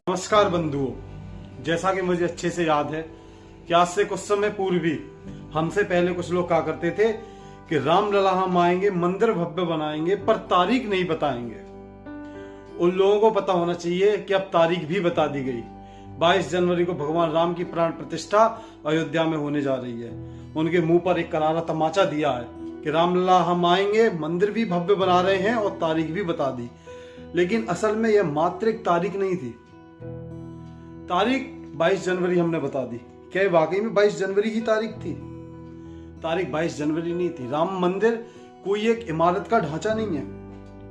नमस्कार बंधुओं, जैसा कि मुझे अच्छे से याद है कि आज से कुछ समय पूर्व भी हमसे पहले कुछ लोग कहा करते थे कि रामलला हम आएंगे, मंदिर भव्य बनाएंगे, पर तारीख नहीं बताएंगे। उन लोगों को पता होना चाहिए कि अब तारीख भी बता दी गई। 22 जनवरी को भगवान राम की प्राण प्रतिष्ठा अयोध्या में होने जा रही है। उनके मुंह पर एक करारा तमाचा दिया है कि रामलला हम आएंगे, मंदिर भी भव्य बना रहे हैं और तारीख भी बता दी। लेकिन असल में यह मात्र एक तारीख नहीं थी। तारीख 22 जनवरी हमने बता दी। क्या वाकई में 22 जनवरी ही तारीख थी? तारीख 22 जनवरी नहीं थी। राम मंदिर कोई एक इमारत का ढांचा नहीं है,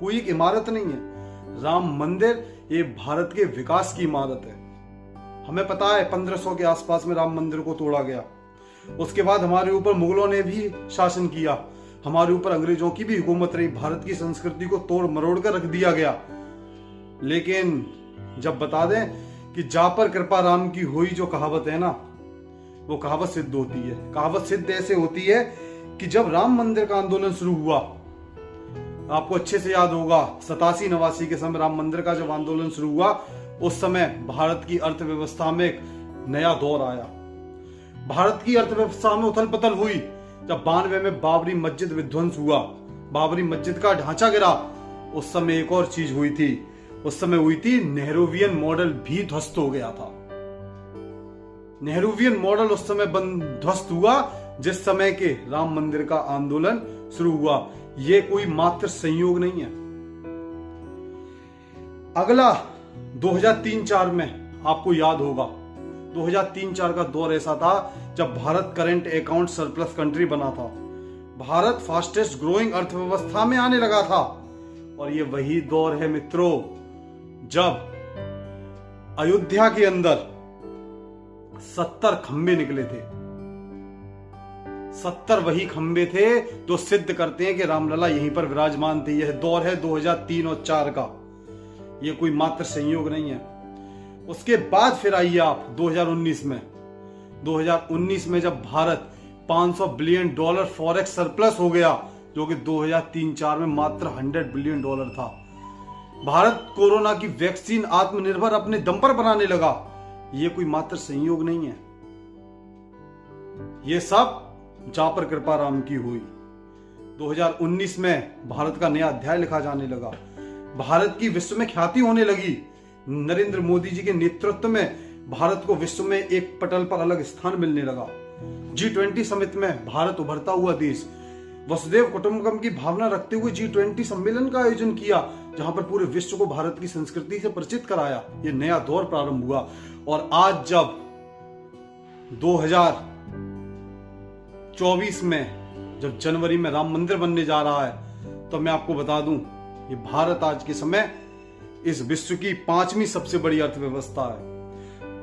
कोई एक इमारत नहीं है। राम मंदिर ये भारत के विकास की इमारत है। हमें पता है 1500 के आसपास में राम मंदिर को तोड़ा गया। उसके बाद हमारे ऊपर मुगलों ने भी शासन किया, हमारे ऊपर अंग्रेजों की भी हुकूमत रही। भारत की संस्कृति को तोड़ मरोड़ कर रख दिया गया। लेकिन जब बता दें कि जा पर कृपा राम की हुई, जो कहावत है ना, वो कहावत सिद्ध होती है। कहावत सिद्ध ऐसे होती है कि जब राम मंदिर का आंदोलन शुरू हुआ, आपको अच्छे से याद होगा 87-89 के समय राम मंदिर का जब आंदोलन शुरू हुआ, उस समय भारत की अर्थव्यवस्था में एक नया दौर आया। भारत की अर्थव्यवस्था में उथल पुथल हुई जब 92 में बाबरी मस्जिद विध्वंस हुआ, बाबरी मस्जिद का ढांचा गिरा। उस समय एक और चीज हुई थी, उस समय हुई थी नेहरूवियन मॉडल भी ध्वस्त हो गया था। नेहरूवियन मॉडल उस समय ध्वस्त हुआ जिस समय के राम मंदिर का आंदोलन शुरू हुआ। यह कोई मात्र संयोग नहीं है। अगला 2003-04 में आपको याद होगा, 2003-04 का दौर ऐसा था जब Bharat current account surplus country बना था। भारत फास्टेस्ट ग्रोइंग अर्थव्यवस्था में आने लगा था। और ये वही दौर है मित्रों, जब अयोध्या के अंदर 70 खंबे निकले थे। 70 वही खंबे थे जो सिद्ध करते हैं कि रामलला यहीं पर विराजमान थे। यह दौर है 2003 और 4 का। यह कोई मात्र संयोग नहीं है। उसके बाद फिर आइए आप 2019 में। 2019 में जब भारत $500 बिलियन फॉरेक्स सरप्लस हो गया, जो कि 2003-04 में मात्र $100 बिलियन था। भारत कोरोना की वैक्सीन आत्मनिर्भर अपने दम पर बनाने लगा। यह कोई मात्र संयोग नहीं है। यह सब जा पर कृपा राम की हुई। 2019 में भारत का नया अध्याय लिखा जाने लगा। भारत की विश्व में ख्याति होने लगी। नरेंद्र मोदी जी के नेतृत्व में भारत को विश्व में एक पटल पर अलग स्थान मिलने लगा। G20 समिट में भारत उभरता हुआ देश, वसुदेव कुटुंबकम की भावना रखते हुए G20 सम्मेलन का आयोजन किया, जहां पर पूरे विश्व को भारत की संस्कृति से परिचित कराया। यह नया दौर प्रारंभ हुआ। और आज जब 2024 में जब जनवरी में राम मंदिर बनने जा रहा है, तो मैं आपको बता दूं, ये भारत आज के समय इस विश्व की 5वीं सबसे बड़ी अर्थव्यवस्था है,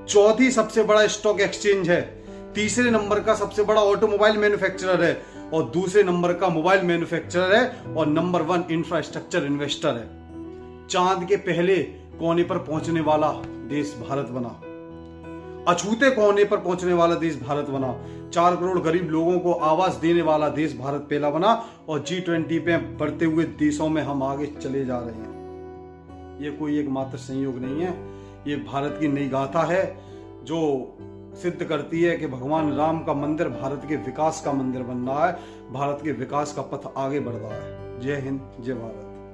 4थी सबसे बड़ा स्टॉक एक्सचेंज है, 3रे नंबर का सबसे बड़ा ऑटोमोबाइल मैन्युफैक्चरर है, और 2रे नंबर का मोबाइल मैन्युफैक्चरर है, और नंबर 1 इंफ्रास्ट्रक्चर इन्वेस्टर है। चांद के पहले कोने पर पहुंचने वाला देश भारत बना, अछूते कोने पर पहुंचने वाला देश भारत बना, 4 करोड़ गरीब लोगों को आवास देने वाला देश भारत पहला बना, और G20 पे बढ़ते हुए देशों में हम आगे चले जा रहे हैं। ये कोई एक मात्र संयोग नहीं है। ये भारत की नई गाथा है जो सिद्ध करती है कि भगवान राम का मंदिर भारत के विकास का मंदिर बन रहा है, भारत के विकास का पथ आगे बढ़ रहा है। जय हिंद, जय भारत।